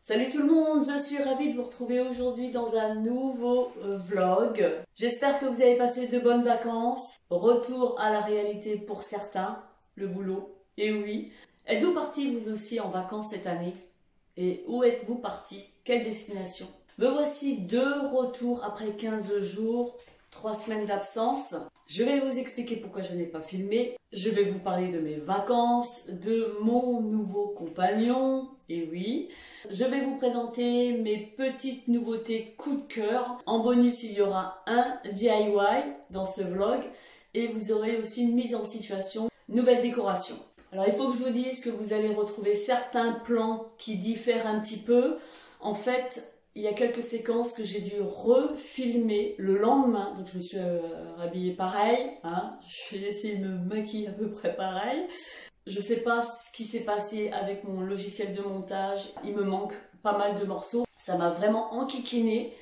Salut tout le monde, je suis ravie de vous retrouver aujourd'hui dans un nouveau vlog. J'espère que vous avez passé de bonnes vacances. Retour à la réalité pour certains, le boulot. Et oui, êtes-vous partis vous aussi en vacances cette année? Et où êtes-vous partis? Quelle destination? Me voici de retour après 15 jours, 3 semaines d'absence. Je vais vous expliquer pourquoi je n'ai pas filmé. Je vais vous parler de mes vacances, de mon nouveau compagnon. Et oui, je vais vous présenter mes petites nouveautés coup de cœur. En bonus, il y aura un DIY dans ce vlog. Et vous aurez aussi une mise en situation, nouvelle décoration. Alors il faut que je vous dise que vous allez retrouver certains plans qui diffèrent un petit peu. En fait, il y a quelques séquences que j'ai dû refilmer le lendemain. Donc je me suis rhabillée pareil. Hein. Je vais essayer de me maquiller à peu près pareil. Je sais pas ce qui s'est passé avec mon logiciel de montage. Il me manque pas mal de morceaux. Ça m'a vraiment enquiquiné.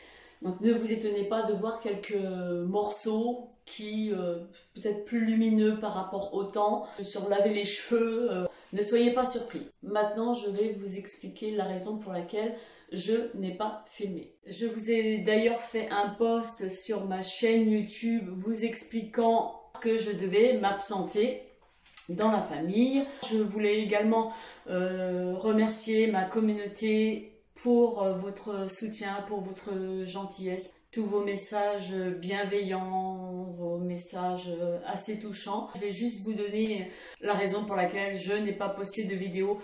Donc ne vous étonnez pas de voir quelques morceaux qui peut-être plus lumineux par rapport au temps. Je me suis relavé les cheveux. Ne soyez pas surpris. Maintenant, je vais vous expliquer la raison pour laquelle je n'ai pas filmé. Je vous ai d'ailleurs fait un post sur ma chaîne YouTube vous expliquant que je devais m'absenter dans la famille. Je voulais également remercier ma communauté pour votre soutien, pour votre gentillesse, tous vos messages bienveillants, vos messages assez touchants. Je vais juste vous donner la raison pour laquelle je n'ai pas posté de vidéo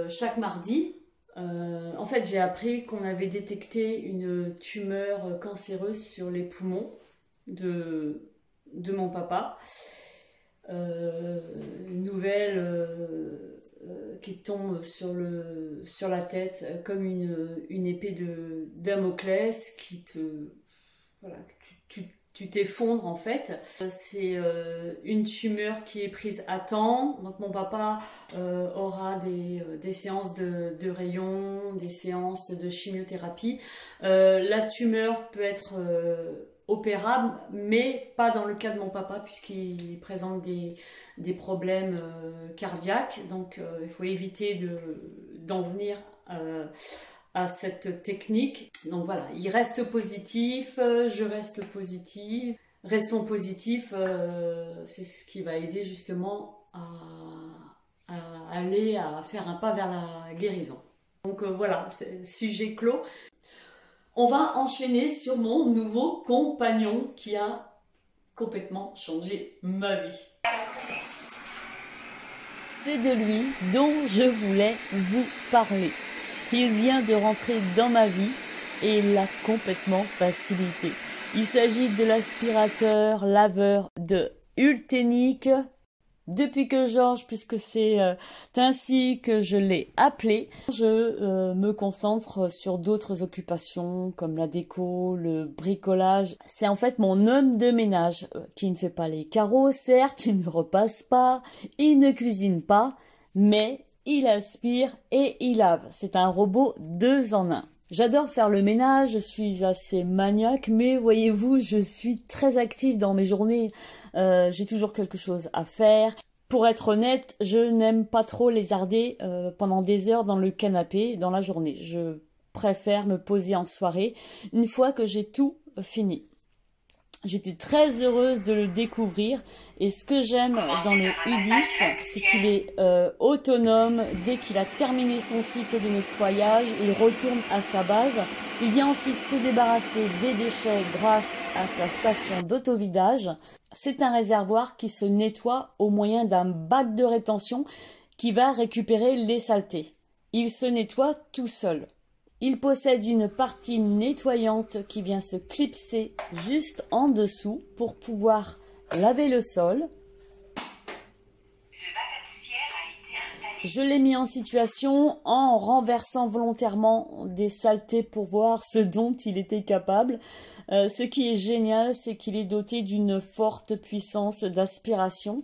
chaque mardi. En fait, j'ai appris qu'on avait détecté une tumeur cancéreuse sur les poumons de mon papa. Une nouvelle qui tombe sur la tête comme une épée de Damoclès qui te... Voilà, tu t'effondres en fait. C'est une tumeur qui est prise à temps. Donc mon papa aura des séances de rayons, des séances de chimiothérapie. La tumeur peut être opérable, mais pas dans le cas de mon papa puisqu'il présente des problèmes cardiaques. Donc il faut éviter d'en venir à cette technique. Donc voilà, il reste positif, je reste positive. Restons positifs, c'est ce qui va aider justement à aller, à faire un pas vers la guérison. Donc voilà, c'est sujet clos. On va enchaîner sur mon nouveau compagnon qui a complètement changé ma vie. C'est de lui dont je voulais vous parler. Il vient de rentrer dans ma vie et il l'a complètement facilité. Il s'agit de l'aspirateur laveur de Ultenic. Depuis que Georges, puisque c'est ainsi que je l'ai appelé, je me concentre sur d'autres occupations comme la déco, le bricolage. C'est en fait mon homme de ménage qui ne fait pas les carreaux, certes, il ne repasse pas, il ne cuisine pas, mais il aspire et il lave. C'est un robot 2 en 1. J'adore faire le ménage, je suis assez maniaque, mais voyez-vous, je suis très active dans mes journées. J'ai toujours quelque chose à faire. Pour être honnête, je n'aime pas trop lézarder pendant des heures dans le canapé dans la journée. Je préfère me poser en soirée une fois que j'ai tout fini. J'étais très heureuse de le découvrir et ce que j'aime dans le U10, c'est qu'il est autonome. Dès qu'il a terminé son cycle de nettoyage, il retourne à sa base. Il vient ensuite se débarrasser des déchets grâce à sa station d'autovidage. C'est un réservoir qui se nettoie au moyen d'un bac de rétention qui va récupérer les saletés. Il se nettoie tout seul. Il possède une partie nettoyante qui vient se clipser juste en dessous pour pouvoir laver le sol. Je l'ai mis en situation en renversant volontairement des saletés pour voir ce dont il était capable. Ce qui est génial, c'est qu'il est doté d'une forte puissance d'aspiration.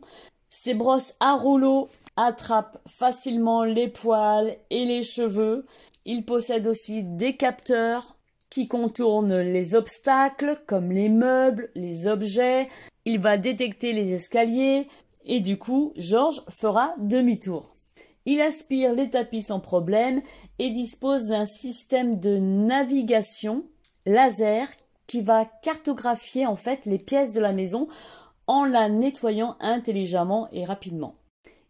Ses brosses à rouleau attrapent facilement les poils et les cheveux. Il possède aussi des capteurs qui contournent les obstacles comme les meubles, les objets. Il va détecter les escaliers et du coup, Georges fera demi-tour. Il aspire les tapis sans problème et dispose d'un système de navigation laser qui va cartographier en fait les pièces de la maison en la nettoyant intelligemment et rapidement.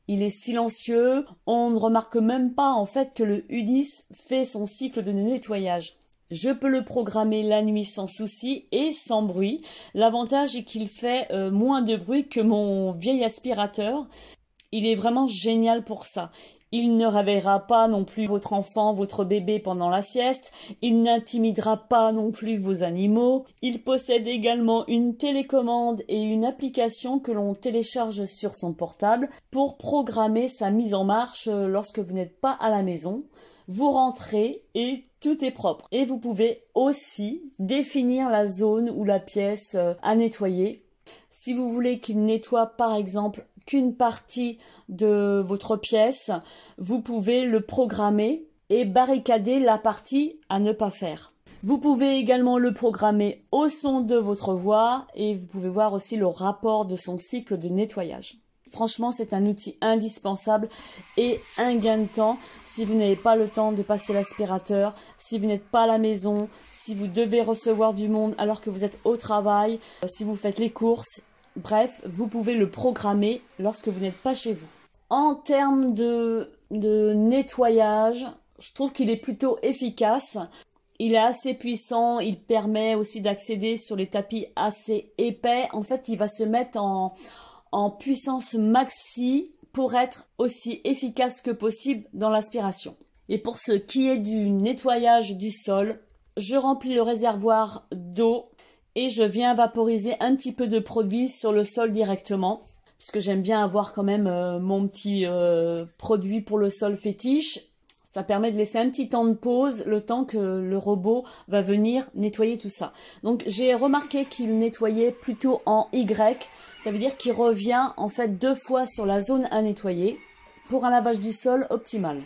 Il est silencieux, on ne remarque même pas en fait que le U10 fait son cycle de nettoyage. Je peux le programmer la nuit sans souci et sans bruit. L'avantage est qu'il fait moins de bruit que mon vieil aspirateur. Il est vraiment génial pour ça. Il ne réveillera pas non plus votre enfant, votre bébé pendant la sieste. Il n'intimidera pas non plus vos animaux. Il possède également une télécommande et une application que l'on télécharge sur son portable pour programmer sa mise en marche lorsque vous n'êtes pas à la maison. Vous rentrez et tout est propre. Et vous pouvez aussi définir la zone ou la pièce à nettoyer. Si vous voulez qu'il nettoie par exemple qu'une partie de votre pièce, vous pouvez le programmer et barricader la partie à ne pas faire. Vous pouvez également le programmer au son de votre voix et vous pouvez voir aussi le rapport de son cycle de nettoyage. Franchement, c'est un outil indispensable et un gain de temps si vous n'avez pas le temps de passer l'aspirateur, si vous n'êtes pas à la maison, si vous devez recevoir du monde alors que vous êtes au travail, si vous faites les courses. Bref, vous pouvez le programmer lorsque vous n'êtes pas chez vous. En termes de nettoyage, je trouve qu'il est plutôt efficace. Il est assez puissant, il permet aussi d'accéder sur les tapis assez épais. En fait, il va se mettre en puissance maxi pour être aussi efficace que possible dans l'aspiration. Et pour ce qui est du nettoyage du sol, je remplis le réservoir d'eau et je viens vaporiser un petit peu de produit sur le sol directement, puisque j'aime bien avoir quand même mon petit produit pour le sol fétiche. Ça permet de laisser un petit temps de pause, le temps que le robot va venir nettoyer tout ça. Donc j'ai remarqué qu'il nettoyait plutôt en Y, ça veut dire qu'il revient en fait 2 fois sur la zone à nettoyer pour un lavage du sol optimal.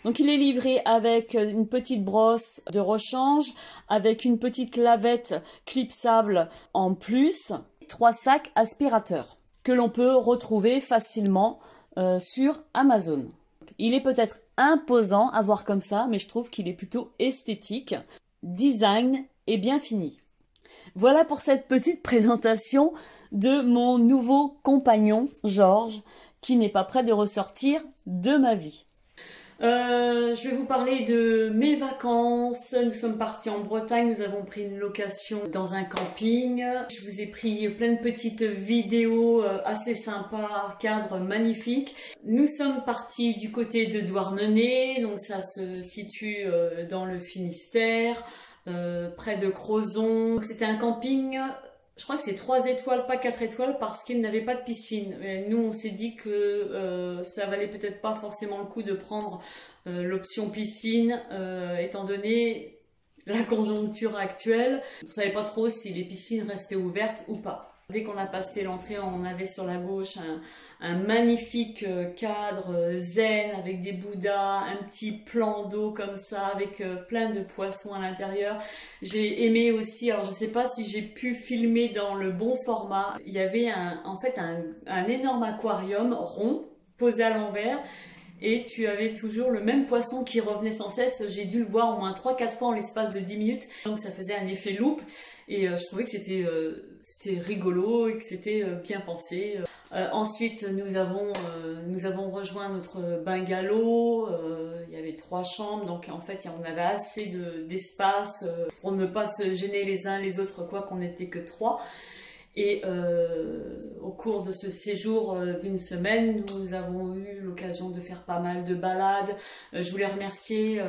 Donc il est livré avec une petite brosse de rechange, avec une petite lavette clipsable en plus, 3 sacs aspirateurs que l'on peut retrouver facilement sur Amazon. Il est peut-être imposant à voir comme ça, mais je trouve qu'il est plutôt esthétique, design et bien fini. Voilà pour cette petite présentation de mon nouveau compagnon, Georges, qui n'est pas prêt de ressortir de ma vie. Je vais vous parler de mes vacances. Nous sommes partis en Bretagne, nous avons pris une location dans un camping. Je vous ai pris plein de petites vidéos assez sympas, cadres magnifiques. Nous sommes partis du côté de Douarnenez, donc ça se situe dans le Finistère, près de Crozon. C'était un camping... Je crois que c'est 3 étoiles, pas 4 étoiles, parce qu'il n'avait pas de piscine. Et nous, on s'est dit que ça valait peut-être pas forcément le coup de prendre l'option piscine, étant donné la conjoncture actuelle. On ne savait pas trop si les piscines restaient ouvertes ou pas. Dès qu'on a passé l'entrée, on avait sur la gauche un magnifique cadre zen avec des bouddhas, un petit plan d'eau comme ça avec plein de poissons à l'intérieur. J'ai aimé aussi, alors je sais pas si j'ai pu filmer dans le bon format, il y avait en fait un énorme aquarium rond posé à l'envers. Et tu avais toujours le même poisson qui revenait sans cesse. J'ai dû le voir au moins 3-4 fois en l'espace de 10 minutes. Donc ça faisait un effet loupe. Et je trouvais que c'était rigolo et que c'était bien pensé. Ensuite, nous avons rejoint notre bungalow. Il y avait 3 chambres. Donc en fait, on avait assez d'espace pour ne pas se gêner les uns les autres, quoi qu'on n'était que 3. Et au cours de ce séjour d'une semaine, nous avons eu l'occasion de faire pas mal de balades. Je voulais remercier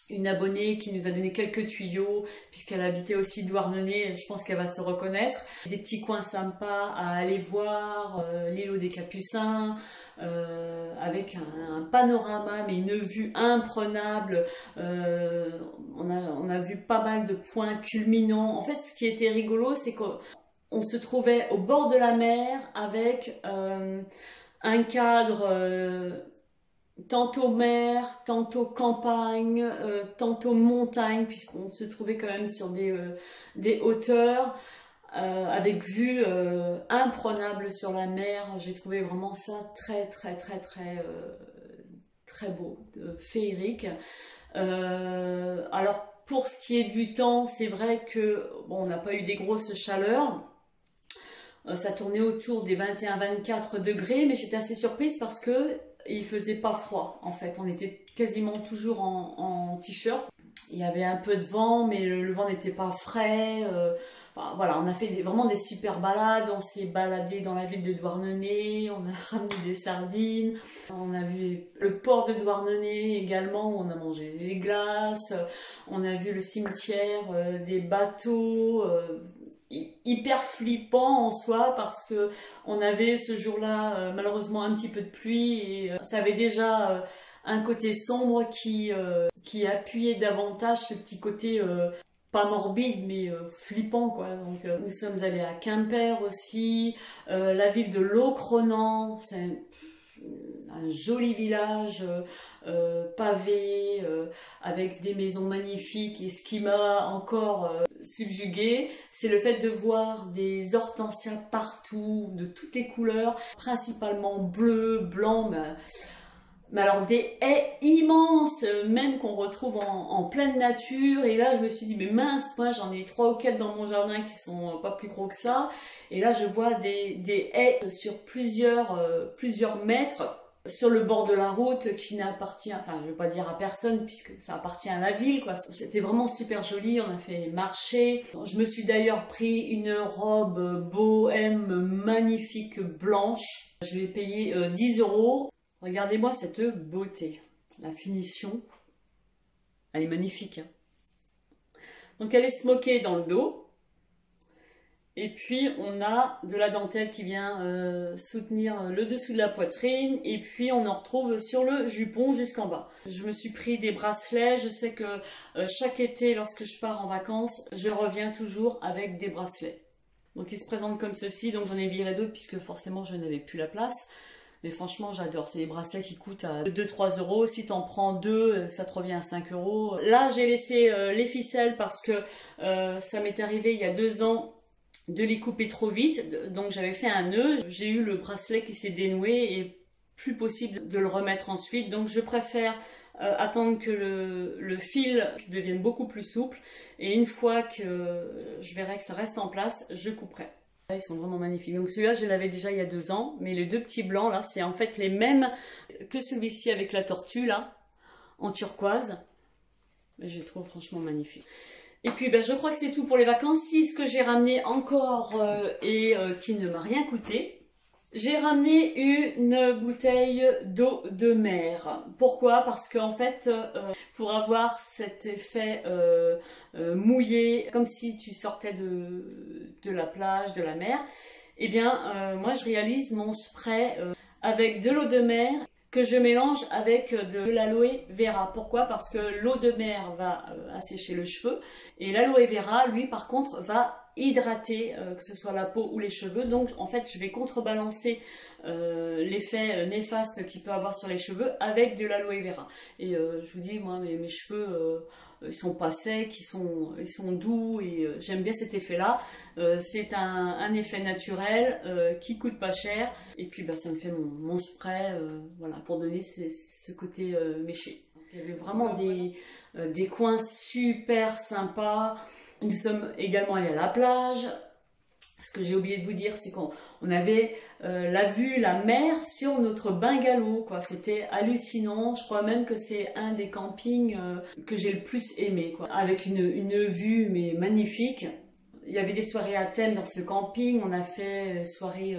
une abonnée qui nous a donné quelques tuyaux, puisqu'elle habitait aussi Douarnenez, je pense qu'elle va se reconnaître. Des petits coins sympas à aller voir, l'îlot des Capucins, avec un panorama, mais une vue imprenable. On a vu pas mal de points culminants. En fait, ce qui était rigolo, c'est qu'on se trouvait au bord de la mer avec un cadre tantôt mer, tantôt campagne, tantôt montagne, puisqu'on se trouvait quand même sur des hauteurs avec vue imprenable sur la mer. J'ai trouvé vraiment ça très très beau, féerique. Alors pour ce qui est du temps, c'est vrai que bon, on n'a pas eu des grosses chaleurs. Ça tournait autour des 21-24 degrés, mais j'étais assez surprise parce que il faisait pas froid en fait. On était quasiment toujours en t-shirt. Il y avait un peu de vent, mais le vent n'était pas frais. Enfin, voilà, on a fait vraiment des super balades. On s'est baladé dans la ville de Douarnenez, on a ramené des sardines. On a vu le port de Douarnenez également, où on a mangé des glaces. On a vu le cimetière, des bateaux. Hyper flippant en soi parce que on avait ce jour-là malheureusement un petit peu de pluie et ça avait déjà un côté sombre qui appuyait davantage ce petit côté pas morbide mais flippant quoi. Donc nous sommes allés à Quimper aussi, la ville de Locronan, c'est un joli village pavé avec des maisons magnifiques, et ce qui m'a encore subjuguée, c'est le fait de voir des hortensias partout, de toutes les couleurs, principalement bleu, blanc, mais alors des haies immenses, même qu'on retrouve en pleine nature. Et là je me suis dit mais mince, moi j'en ai 3 ou 4 dans mon jardin qui sont pas plus gros que ça, et là je vois des haies sur plusieurs mètres sur le bord de la route qui n'appartient, enfin je veux pas dire à personne puisque ça appartient à la ville quoi. C'était vraiment super joli, on a fait marcher. Je me suis d'ailleurs pris une robe bohème magnifique blanche. Je l'ai payée 10 €. Regardez-moi cette beauté, la finition, elle est magnifique. Hein. Donc elle est smokée dans le dos. Et puis on a de la dentelle qui vient soutenir le dessous de la poitrine, et puis on en retrouve sur le jupon jusqu'en bas. Je me suis pris des bracelets, je sais que chaque été lorsque je pars en vacances, je reviens toujours avec des bracelets. Donc ils se présentent comme ceci, donc j'en ai viré d'autres puisque forcément je n'avais plus la place. Mais franchement j'adore, c'est des bracelets qui coûtent à 2-3 €, si t'en prends 2 ça te revient à 5 €. Là j'ai laissé les ficelles parce que ça m'est arrivé il y a 2 ans de les couper trop vite, donc j'avais fait un nœud, j'ai eu le bracelet qui s'est dénoué et plus possible de le remettre ensuite, donc je préfère attendre que le fil devienne beaucoup plus souple, et une fois que je verrai que ça reste en place, je couperai. Ils sont vraiment magnifiques. Donc celui-là je l'avais déjà il y a 2 ans, mais les 2 petits blancs là c'est en fait les mêmes que celui-ci avec la tortue là, en turquoise. Je les trouve franchement magnifiques. Et puis ben, je crois que c'est tout pour les vacances. Si ce que j'ai ramené encore et qui ne m'a rien coûté, j'ai ramené une bouteille d'eau de mer. Pourquoi? Parce qu'en fait, pour avoir cet effet mouillé, comme si tu sortais de la plage, de la mer, eh bien moi je réalise mon spray avec de l'eau de mer que je mélange avec de l'aloe vera. Pourquoi? Parce que l'eau de mer va assécher le cheveu et l'aloe vera, lui, par contre, va hydrater, que ce soit la peau ou les cheveux. Donc, en fait, je vais contrebalancer l'effet néfaste qu'il peut avoir sur les cheveux avec de l'aloe vera. Et je vous dis, moi, mes cheveux... ils sont pas secs, ils sont doux, et j'aime bien cet effet-là. C'est un effet naturel qui coûte pas cher, et puis bah, ça me fait mon spray, voilà, pour donner ce côté méché. Il y avait vraiment des coins super sympas. Nous sommes également allés à la plage. Ce que j'ai oublié de vous dire, c'est qu'on avait la vue, la mer sur notre bungalow, quoi. C'était hallucinant. Je crois même que c'est un des campings que j'ai le plus aimé, quoi. Avec une vue mais magnifique. Il y avait des soirées à thème dans ce camping. On a fait soirée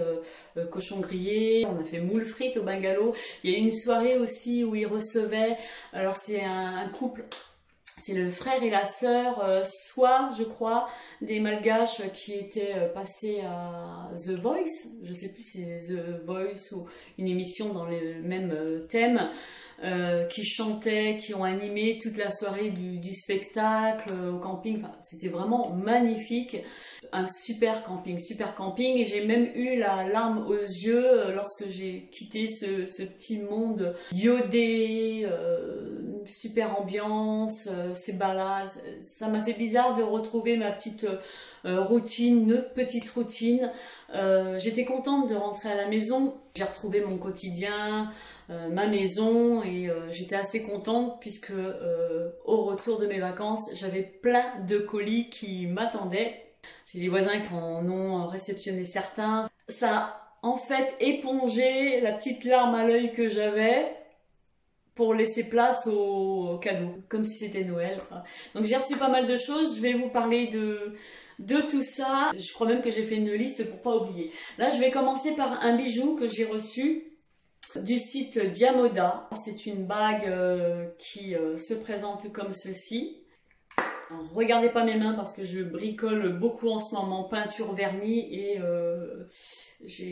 cochon grillé, on a fait moules frites au bungalow. Il y a une soirée aussi où ils recevaient, alors c'est un couple. C'est le frère et la sœur, soit, je crois, des Malgaches qui étaient passés à The Voice. Je sais plus si c'est The Voice ou une émission dans le même thème, qui chantaient, qui ont animé toute la soirée du spectacle au camping. Enfin, c'était vraiment magnifique. Un super camping, super camping. Et j'ai même eu la larme aux yeux lorsque j'ai quitté ce petit monde iodé, super ambiance, ces balades. Ça m'a fait bizarre de retrouver ma petite routine, notre petite routine. J'étais contente de rentrer à la maison. J'ai retrouvé mon quotidien, ma maison, et j'étais assez contente puisque au retour de mes vacances, j'avais plein de colis qui m'attendaient. J'ai des voisins qui en ont réceptionné certains. Ça a en fait épongé la petite larme à l'œil que j'avais pour laisser place aux cadeaux, comme si c'était Noël. Donc j'ai reçu pas mal de choses, je vais vous parler de tout ça. Je crois même que j'ai fait une liste pour pas oublier. Là, je vais commencer par un bijou que j'ai reçu du site Diamoda. C'est une bague qui se présente comme ceci. Alors, regardez pas mes mains parce que je bricole beaucoup en ce moment, peinture, vernis, et je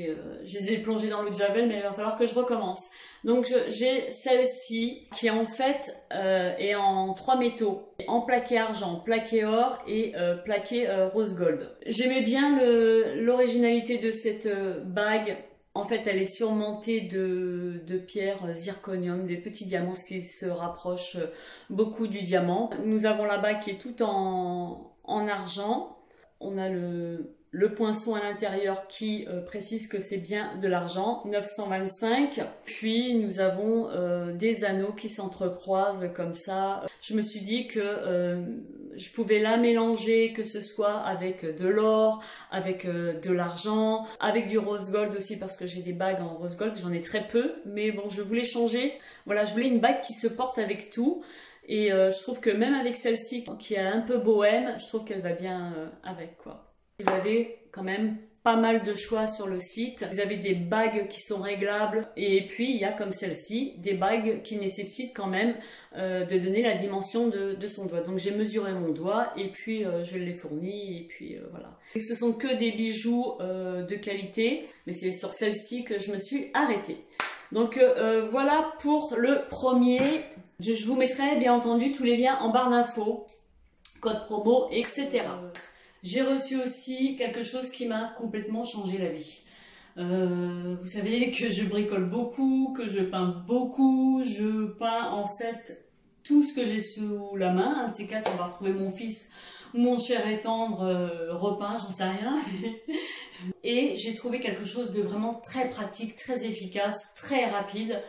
les ai plongées dans l'eau de Javel, mais il va falloir que je recommence. Donc j'ai celle-ci qui en fait est en 3 métaux, en plaqué argent, plaqué or et plaqué rose gold. J'aimais bien l'originalité de cette bague. En fait, elle est surmontée de pierres zirconium, des petits diamants, ce qui se rapproche beaucoup du diamant. Nous avons la bague qui est toute en argent. On a le poinçon à l'intérieur qui précise que c'est bien de l'argent, 925. Puis nous avons des anneaux qui s'entrecroisent comme ça. Je me suis dit que je pouvais la mélanger, que ce soit avec de l'or, avec de l'argent, avec du rose gold aussi, parce que j'ai des bagues en rose gold, j'en ai très peu, mais bon, je voulais changer. Voilà, je voulais une bague qui se porte avec tout. Et je trouve que même avec celle-ci, qui est un peu bohème, je trouve qu'elle va bien avec, quoi. Vous avez quand même pas mal de choix sur le site. Vous avez des bagues qui sont réglables, et puis il y a comme celle-ci, des bagues qui nécessitent quand même de donner la dimension de son doigt. Donc j'ai mesuré mon doigt et puis je l'ai fourni, et puis voilà. Et ce sont que des bijoux de qualité, mais c'est sur celle-ci que je me suis arrêtée. Donc voilà pour le premier. Je vous mettrai bien entendu tous les liens en barre d'infos, code promo, etc. J'ai reçu aussi quelque chose qui m'a complètement changé la vie. Vous savez que je bricole beaucoup, que je peins beaucoup. Je peins en fait tout ce que j'ai sous la main. Un de ces quatre, on va retrouver mon fils ou mon cher et tendre repeint, j'en sais rien. Et j'ai trouvé quelque chose de vraiment très pratique, très efficace, très rapide.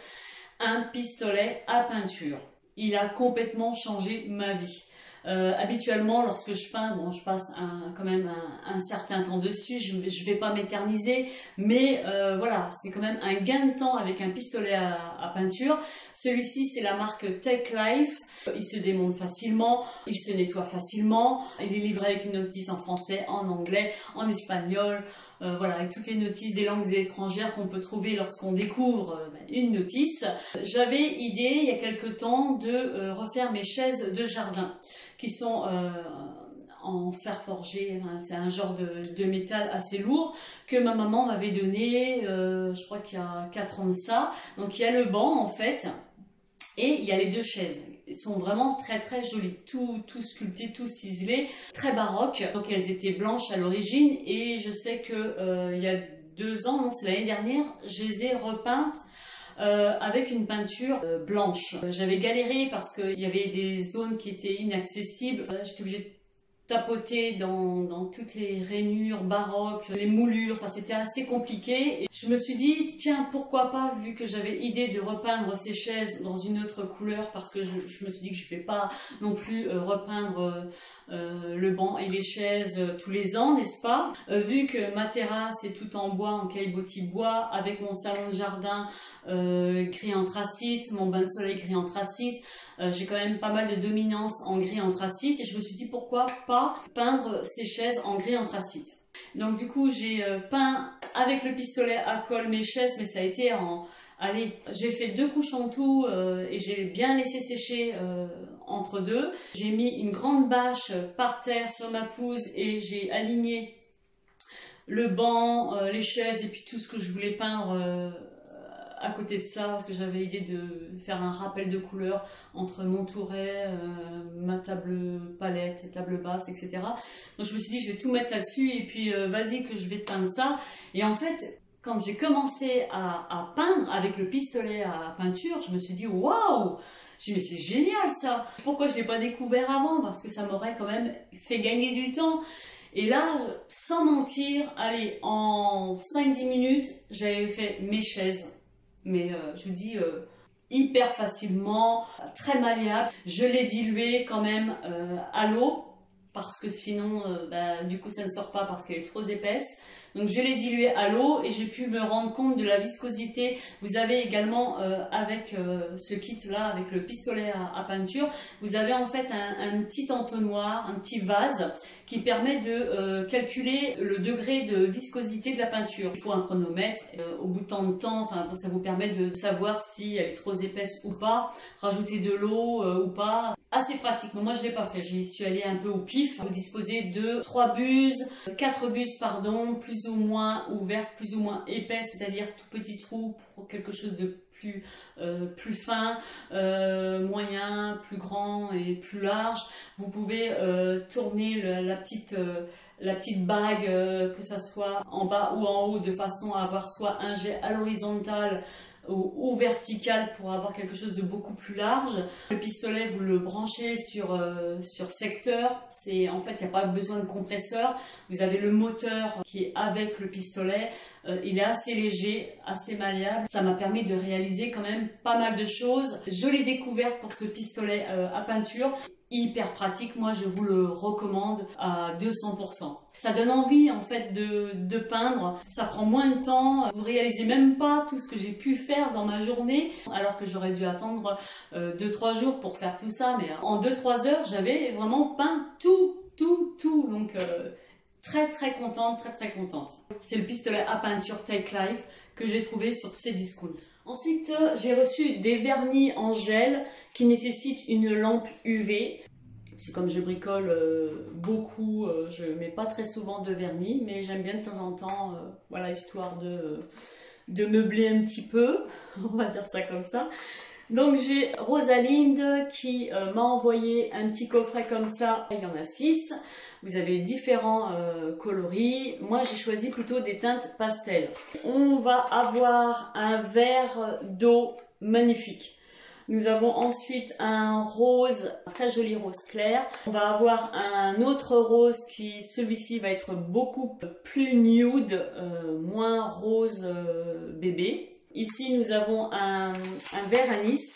Un pistolet à peinture. Il a complètement changé ma vie. Habituellement, lorsque je peins, bon, je passe quand même un certain temps dessus, je vais pas m'éterniser, mais voilà, c'est quand même un gain de temps avec un pistolet à peinture. Celui-ci, c'est la marque Tech Life. Il se démonte facilement, il se nettoie facilement, il est livré avec une notice en français, en anglais, en espagnol, voilà, avec toutes les notices des langues étrangères qu'on peut trouver lorsqu'on découvre une notice. J'avais idée, il y a quelque temps, de refaire mes chaises de jardin, qui sont en fer forgé. Enfin, c'est un genre de métal assez lourd que ma maman m'avait donné, je crois qu'il y a 4 ans de ça. Donc il y a le banc en fait, et il y a les 2 chaises. Ils sont vraiment très très jolis, tout sculpté, tout ciselé, très baroque. Donc elles étaient blanches à l'origine, et je sais que il y a 2 ans, non, c'est l'année dernière, je les ai repeintes avec une peinture blanche. J'avais galéré parce qu'il y avait des zones qui étaient inaccessibles. J'étais obligée de tapoter dans toutes les rainures baroques, les moulures, enfin c'était assez compliqué. Et je me suis dit, tiens, pourquoi pas, vu que j'avais idée de repeindre ces chaises dans une autre couleur, parce que je me suis dit que je ne vais pas non plus repeindre le banc et les chaises tous les ans, n'est-ce pas? Vu que ma terrasse est tout en bois, en caillebotis bois, avec mon salon de jardin gris anthracite, mon bain de soleil gris anthracite, j'ai quand même pas mal de dominance en gris anthracite, et je me suis dit pourquoi pas peindre ces chaises en gris anthracite. Donc du coup j'ai peint avec le pistolet à colle mes chaises, mais ça a été en... Allez, j'ai fait 2 couches en tout et j'ai bien laissé sécher entre deux. J'ai mis une grande bâche par terre sur ma pelouse et j'ai aligné le banc, les chaises et puis tout ce que je voulais peindre à côté de ça, parce que j'avais l'idée de faire un rappel de couleurs entre mon touret, ma table palette, table basse, etc. Donc je me suis dit je vais tout mettre là-dessus et puis vas-y que je vais te peindre ça. Et en fait, Quand j'ai commencé à peindre avec le pistolet à peinture, je me suis dit waouh! J'ai dit mais c'est génial ça! Pourquoi je ne l'ai pas découvert avant? Parce que ça m'aurait quand même fait gagner du temps. Et là, sans mentir, allez, en 5-10 minutes, j'avais fait mes chaises. Mais je vous dis hyper facilement, très malléable. Je l'ai dilué quand même à l'eau parce que sinon, du coup, ça ne sort pas parce qu'elle est trop épaisse. Donc je l'ai dilué à l'eau et j'ai pu me rendre compte de la viscosité. Vous avez également avec ce kit là, avec le pistolet à peinture, vous avez en fait un petit entonnoir, un petit vase qui permet de calculer le degré de viscosité de la peinture. Il faut un chronomètre au bout de tant de temps, enfin ça vous permet de savoir si elle est trop épaisse ou pas, rajouter de l'eau ou pas. Assez pratique, mais moi je ne l'ai pas fait, j'y suis allée un peu au pif. Vous disposez de 4 buses pardon, plus ou moins ouvertes, plus ou moins épaisses, c'est-à-dire tout petit trou pour quelque chose de plus fin, moyen, plus grand et plus large. Vous pouvez tourner la petite bague, que ça soit en bas ou en haut, de façon à avoir soit un jet à l'horizontale ou vertical pour avoir quelque chose de beaucoup plus large. Le pistolet, vous le branchez sur secteur. En fait, il n'y a pas besoin de compresseur. Vous avez le moteur qui est avec le pistolet. Il est assez léger, assez malléable. Ça m'a permis de réaliser quand même pas mal de choses. Jolie découverte pour ce pistolet à peinture. Hyper pratique, moi je vous le recommande à 200%. Ça donne envie en fait de peindre, ça prend moins de temps, vous réalisez même pas tout ce que j'ai pu faire dans ma journée, alors que j'aurais dû attendre 2-3 jours pour faire tout ça, mais en 2-3 heures j'avais vraiment peint tout, donc très contente, très contente. C'est le pistolet à peinture Take Life que j'ai trouvé sur Cdiscount. Ensuite, j'ai reçu des vernis en gel qui nécessitent une lampe UV. C'est comme je bricole beaucoup, je mets pas très souvent de vernis, mais j'aime bien de temps en temps, voilà, histoire de meubler un petit peu, on va dire ça comme ça. Donc j'ai Rosalind qui m'a envoyé un petit coffret comme ça, il y en a 6. Vous avez différents coloris. Moi j'ai choisi plutôt des teintes pastel. On va avoir un vert d'eau magnifique. Nous avons ensuite un rose, un très joli rose clair. On va avoir un autre rose qui, celui-ci va être beaucoup plus nude, moins rose bébé. Ici nous avons un vert anis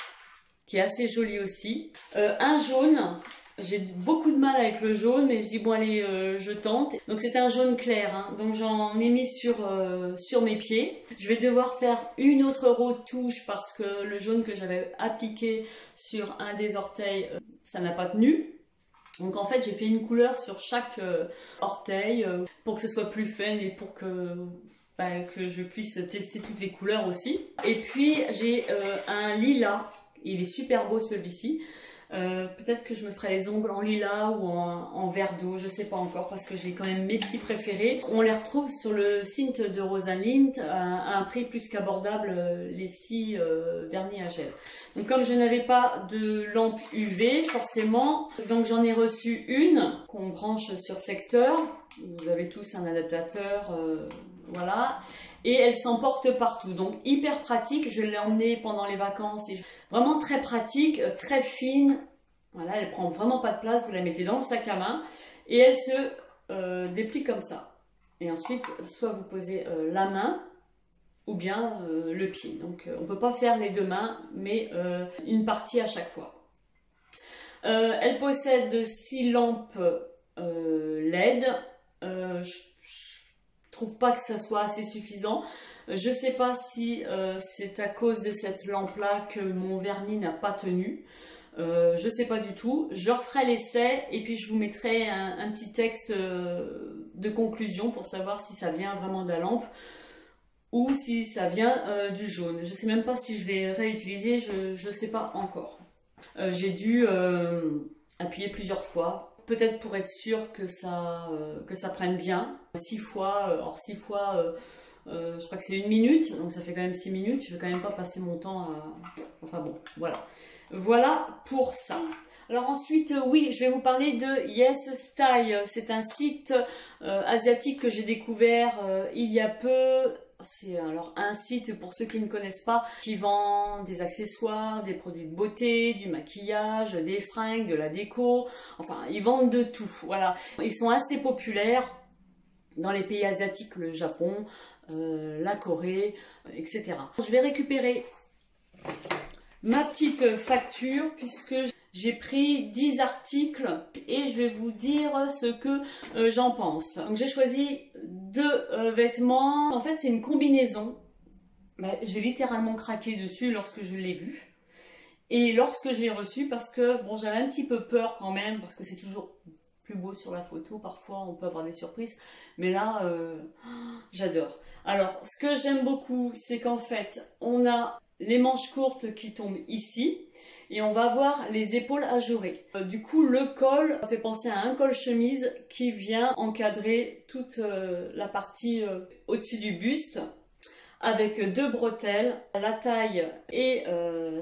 qui est assez joli aussi. Un jaune. J'ai beaucoup de mal avec le jaune, mais je dis bon allez, je tente. Donc c'est un jaune clair, hein. Donc j'en ai mis sur mes pieds. Je vais devoir faire une autre retouche parce que le jaune que j'avais appliqué sur un des orteils, ça n'a pas tenu. Donc en fait j'ai fait une couleur sur chaque orteil pour que ce soit plus fun et pour que je puisse tester toutes les couleurs aussi. Et puis j'ai un lilas, il est super beau celui-ci. Peut-être que je me ferai les ongles en lilas ou en vert d'eau, je sais pas encore parce que j'ai quand même mes petits préférés. On les retrouve sur le site de Rosalind à un prix plus qu'abordable, les 6 vernis à gel. Donc comme je n'avais pas de lampe UV forcément, donc j'en ai reçu une qu'on branche sur secteur. Vous avez tous un adaptateur, voilà. Et elle s'emporte partout, donc hyper pratique. Je l'ai emmenée pendant les vacances, et vraiment très pratique, très fine. Voilà, elle prend vraiment pas de place, vous la mettez dans le sac à main et elle se déplie comme ça. Et ensuite, soit vous posez la main ou bien le pied. Donc on peut pas faire les deux mains, mais une partie à chaque fois. Elle possède 6 lampes LED. Je trouve pas que ça soit assez suffisant. Je sais pas si c'est à cause de cette lampe là que mon vernis n'a pas tenu. Je sais pas du tout. Je referai l'essai et puis je vous mettrai un petit texte de conclusion pour savoir si ça vient vraiment de la lampe ou si ça vient du jaune. Je sais même pas si je vais réutiliser, je sais pas encore. J'ai dû appuyer plusieurs fois. Peut-être pour être sûr que ça prenne bien. 6 fois, or 6 fois, je crois que c'est 1 minute, donc ça fait quand même 6 minutes. Je vais quand même pas passer mon temps à... Enfin bon, voilà. Voilà pour ça. Alors ensuite, oui, je vais vous parler de Yes Style. C'est un site asiatique que j'ai découvert il y a peu. c'est alors un site, pour ceux qui ne connaissent pas, qui vend des accessoires, des produits de beauté, du maquillage, des fringues, de la déco. Enfin, ils vendent de tout. Voilà. Ils sont assez populaires dans les pays asiatiques, le Japon, la Corée, etc. Je vais récupérer ma petite facture puisque j'ai pris 10 articles et je vais vous dire ce que j'en pense. Donc j'ai choisi 2 vêtements. En fait, c'est une combinaison. J'ai littéralement craqué dessus lorsque je l'ai vu. Et lorsque je l'ai reçu, parce que bon, j'avais un petit peu peur quand même, parce que c'est toujours plus beau sur la photo. Parfois, on peut avoir des surprises. Mais là, j'adore. Alors, ce que j'aime beaucoup, c'est qu'en fait, on a les manches courtes qui tombent ici et on va voir les épaules ajourées. Du coup, le col fait penser à un col chemise qui vient encadrer toute la partie au-dessus du buste avec 2 bretelles. La taille est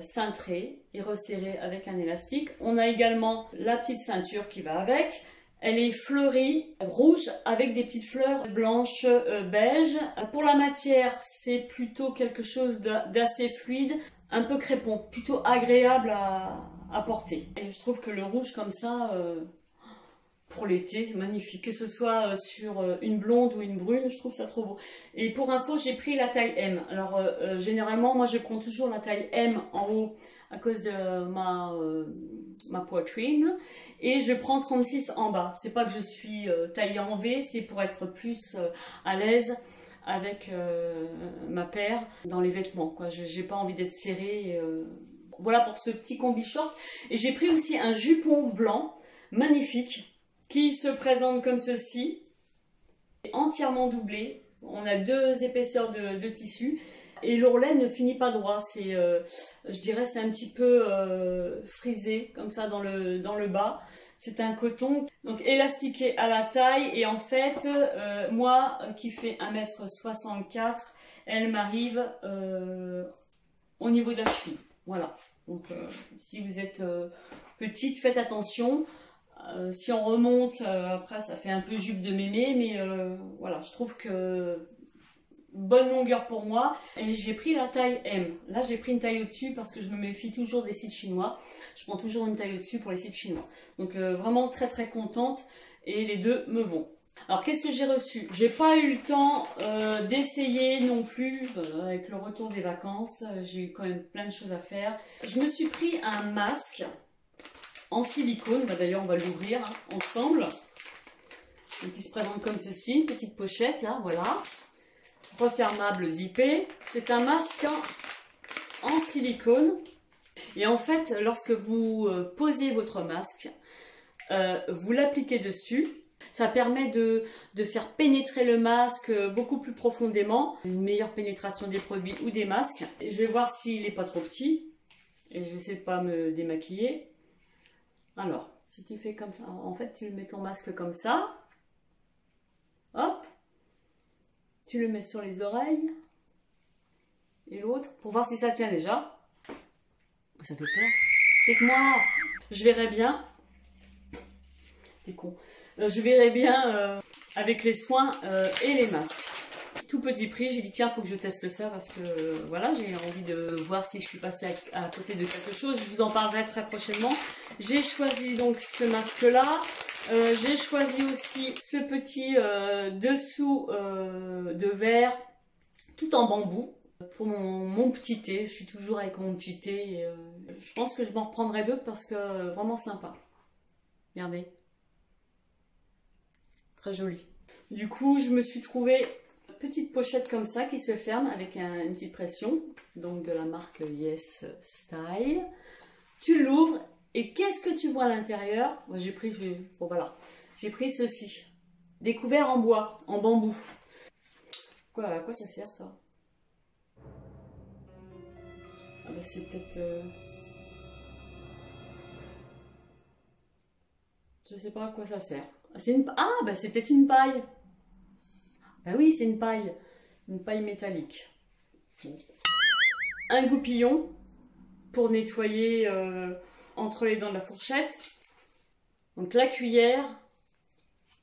cintrée et resserrée avec un élastique. On a également la petite ceinture qui va avec. Elle est fleurie, rouge, avec des petites fleurs blanches, beige. Pour la matière, c'est plutôt quelque chose d'assez fluide, un peu crépon, plutôt agréable à porter. Et je trouve que le rouge comme ça, pour l'été, magnifique. Que ce soit sur une blonde ou une brune, je trouve ça trop beau. Et pour info, j'ai pris la taille M. Alors, généralement, moi, je prends toujours la taille M en haut à cause de ma poitrine. Et je prends 36 en bas. C'est pas que je suis taillée en V, c'est pour être plus à l'aise avec ma paire dans les vêtements, quoi. J'ai pas envie d'être serrée. Voilà pour ce petit combi short. Et j'ai pris aussi un jupon blanc, magnifique, qui se présente comme ceci, entièrement doublé. On a 2 épaisseurs de tissu et l'ourlet ne finit pas droit. C'est, je dirais, c'est un petit peu frisé comme ça dans le bas. C'est un coton donc élastiqué à la taille et en fait, moi qui fais 1m64, elle m'arrive au niveau de la cheville. Voilà. Donc si vous êtes petite, faites attention. Si on remonte, après ça fait un peu jupe de mémé, mais voilà, je trouve que bonne longueur pour moi. Et j'ai pris la taille M. Là, j'ai pris une taille au-dessus parce que je me méfie toujours des sites chinois. Je prends toujours une taille au-dessus pour les sites chinois. Donc vraiment très très contente et les 2 me vont. Alors qu'est-ce que j'ai reçu? J'ai pas eu le temps d'essayer non plus, avec le retour des vacances, j'ai eu quand même plein de choses à faire. Je me suis pris un masque en silicone, d'ailleurs on va l'ouvrir ensemble. Donc il se présente comme ceci, une petite pochette là, voilà. Refermable, zippé. C'est un masque en silicone. Et en fait, lorsque vous posez votre masque, vous l'appliquez dessus. Ça permet de faire pénétrer le masque beaucoup plus profondément. Une meilleure pénétration des produits ou des masques. Et je vais voir s'il n'est pas trop petit. Et je vais essayer de ne pas me démaquiller. Alors, si tu fais comme ça, en fait, tu mets ton masque comme ça. Hop. Tu le mets sur les oreilles. Et l'autre, pour voir si ça tient déjà. Ça fait peur. C'est que moi, je verrai bien. C'est con. Je verrai bien avec les soins et les masques. Tout petit prix, j'ai dit tiens, faut que je teste ça parce que voilà, j'ai envie de voir si je suis passée à côté de quelque chose. Je vous en parlerai très prochainement. J'ai choisi donc ce masque-là. J'ai choisi aussi ce petit dessous de verre, tout en bambou. Pour mon petit thé, je suis toujours avec mon petit thé. Et, je pense que je m'en reprendrai d'autres parce que vraiment sympa. Regardez. Très joli. Du coup, je me suis trouvé une petite pochette comme ça qui se ferme avec une petite pression. Donc de la marque Yes Style. Tu l'ouvres et qu'est-ce que tu vois à l'intérieur? Moi, j'ai pris, bon, voilà. J'ai pris ceci. Des couverts en bois, en bambou. À quoi ça sert ça? Ah bah c'est peut-être... Je sais pas à quoi ça sert. Ah bah c'est peut-être une paille. Bah oui, c'est une paille. Une paille métallique. Bon. Un goupillon pour nettoyer entre les dents de la fourchette. Donc la cuillère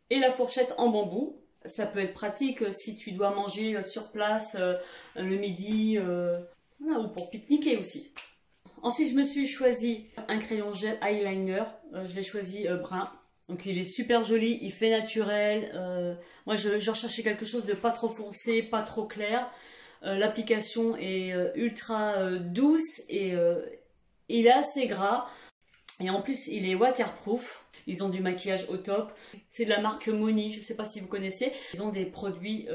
et la fourchette en bambou. Ça peut être pratique si tu dois manger sur place le midi voilà, ou pour pique-niquer aussi. Ensuite, je me suis choisi un crayon gel eyeliner. Je l'ai choisi brun. Donc il est super joli, il fait naturel. Moi, je recherchais quelque chose de pas trop foncé, pas trop clair. L'application est ultra douce et il est assez gras. Et en plus, il est waterproof. Ils ont du maquillage au top. C'est de la marque Moni, je ne sais pas si vous connaissez. Ils ont des produits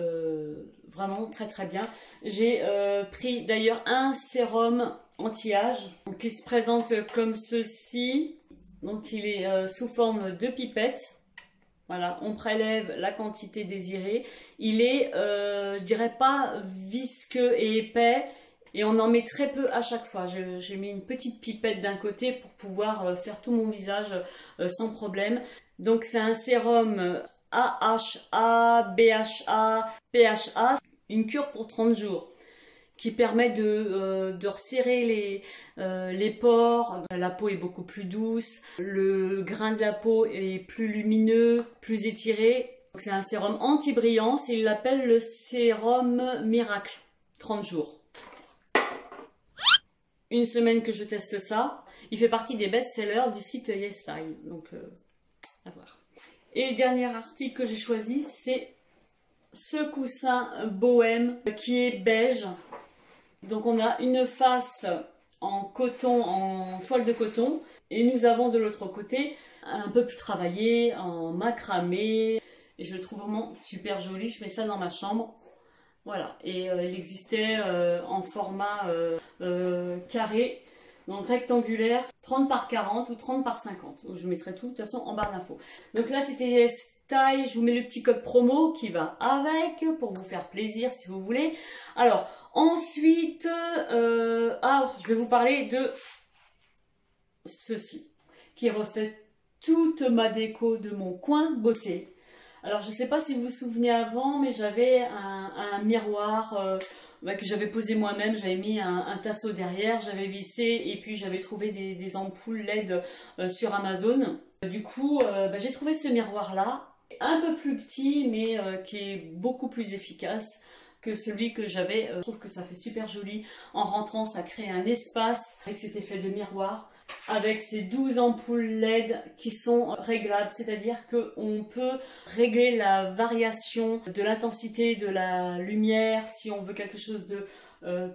vraiment très très bien. J'ai pris d'ailleurs un sérum anti-âge qui se présente comme ceci. Donc il est sous forme de pipette. Voilà, on prélève la quantité désirée. Il est, je dirais pas visqueux et épais. Et on en met très peu à chaque fois. J'ai mis une petite pipette d'un côté pour pouvoir faire tout mon visage sans problème. Donc c'est un sérum AHA, BHA, PHA. Une cure pour 30 jours qui permet de resserrer les pores. La peau est beaucoup plus douce. Le grain de la peau est plus lumineux, plus étiré. C'est un sérum anti-brillance. Il l'appelle le sérum miracle. 30 jours. Une semaine que je teste ça. Il fait partie des best-sellers du site YesStyle. Donc, à voir. Et le dernier article que j'ai choisi, c'est ce coussin bohème qui est beige. Donc, on a une face en coton, en toile de coton. Et nous avons de l'autre côté un peu plus travaillé, en macramé. Et je le trouve vraiment super joli. Je mets ça dans ma chambre. Voilà, et il existait en format carré, donc rectangulaire, 30 par 40 ou 30 par 50. Je mettrai tout de toute façon en barre d'infos. Donc là c'était Style, je vous mets le petit code promo qui va avec pour vous faire plaisir si vous voulez. Alors ensuite, je vais vous parler de ceci qui refait toute ma déco de mon coin beauté. Alors je ne sais pas si vous vous souvenez avant, mais j'avais un miroir que j'avais posé moi-même. J'avais mis un tasseau derrière, j'avais vissé et puis j'avais trouvé des ampoules LED sur Amazon. Du coup, j'ai trouvé ce miroir-là, un peu plus petit mais qui est beaucoup plus efficace que celui que j'avais. Je trouve que ça fait super joli. En rentrant, ça crée un espace avec cet effet de miroir. Avec ces 12 ampoules LED qui sont réglables, c'est-à-dire qu'on peut régler la variation de l'intensité de la lumière si on veut quelque chose de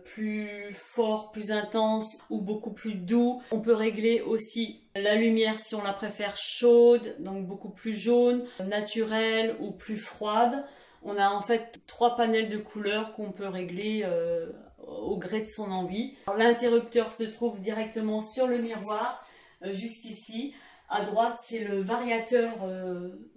plus fort, plus intense ou beaucoup plus doux. On peut régler aussi la lumière si on la préfère chaude, donc beaucoup plus jaune, naturelle ou plus froide. On a en fait 3 panels de couleurs qu'on peut régler au gré de son envie. L'interrupteur se trouve directement sur le miroir, juste ici. À droite, c'est le variateur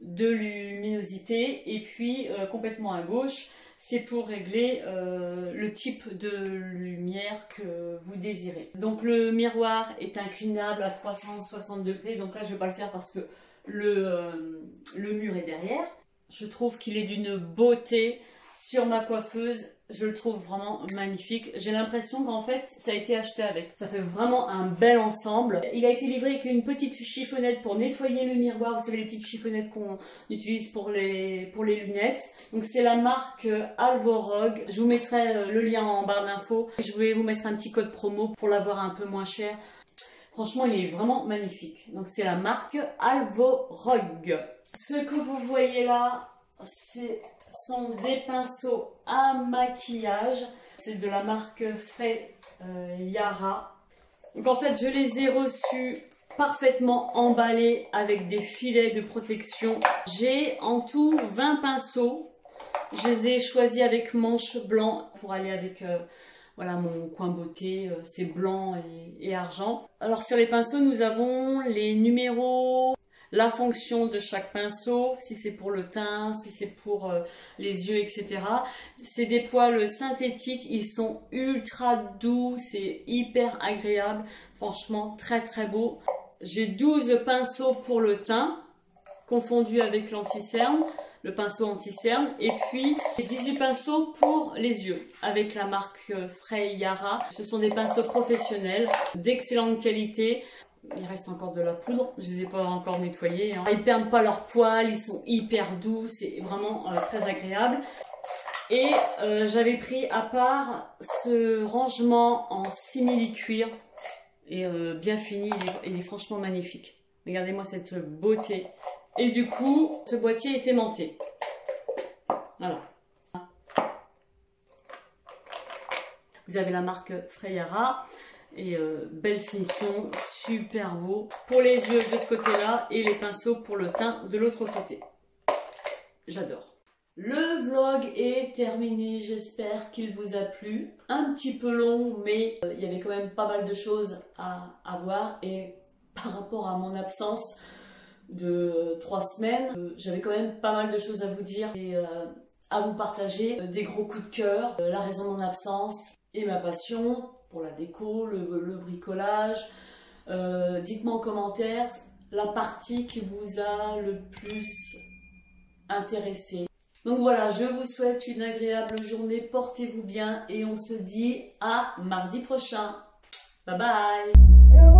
de luminosité. Et puis, complètement à gauche, c'est pour régler le type de lumière que vous désirez. Donc, le miroir est inclinable à 360 degrés. Donc là, je ne vais pas le faire parce que le mur est derrière. Je trouve qu'il est d'une beauté sur ma coiffeuse. Je le trouve vraiment magnifique. J'ai l'impression qu'en fait, ça a été acheté avec. Ça fait vraiment un bel ensemble. Il a été livré avec une petite chiffonnette pour nettoyer le miroir. Vous savez, les petites chiffonnettes qu'on utilise pour les lunettes. Donc, c'est la marque Alvorog. Je vous mettrai le lien en barre d'infos. Je vais vous mettre un petit code promo pour l'avoir un peu moins cher. Franchement, il est vraiment magnifique. Donc, c'est la marque Alvorog. Ce que vous voyez là, sont des pinceaux à maquillage. C'est de la marque Frey Yara. Donc en fait, je les ai reçus parfaitement emballés avec des filets de protection. J'ai en tout 20 pinceaux. Je les ai choisis avec manche blanc pour aller avec voilà, mon coin beauté. C'est blanc et argent. Alors sur les pinceaux, nous avons les numéros, la fonction de chaque pinceau, si c'est pour le teint, si c'est pour les yeux, etc. C'est des poils synthétiques, ils sont ultra doux, c'est hyper agréable. Franchement, très très beau. J'ai 12 pinceaux pour le teint, confondus avec l'anti-cerne, le pinceau anti-cerne. Et puis, 18 pinceaux pour les yeux, avec la marque Frey Yara. Ce sont des pinceaux professionnels, d'excellente qualité. il reste encore de la poudre, je les ai pas encore nettoyés. Hein. Ils perdent pas leur poil, ils sont hyper doux, c'est vraiment très agréable. Et j'avais pris à part ce rangement en simili-cuir et bien fini, il est franchement magnifique. Regardez-moi cette beauté. Et du coup, ce boîtier est aimanté. Voilà. Vous avez la marque Freyara et belle finition, super beau pour les yeux de ce côté-là et les pinceaux pour le teint de l'autre côté. J'adore. Le vlog est terminé, j'espère qu'il vous a plu. Un petit peu long, mais il y avait quand même pas mal de choses à voir. Et par rapport à mon absence de 3 semaines, j'avais quand même pas mal de choses à vous dire et à vous partager. Des gros coups de cœur, la raison de mon absence et ma passion pour la déco, le bricolage. Dites-moi en commentaire la partie qui vous a le plus intéressé. Donc voilà, je vous souhaite une agréable journée, portez-vous bien et on se dit à mardi prochain. Bye bye!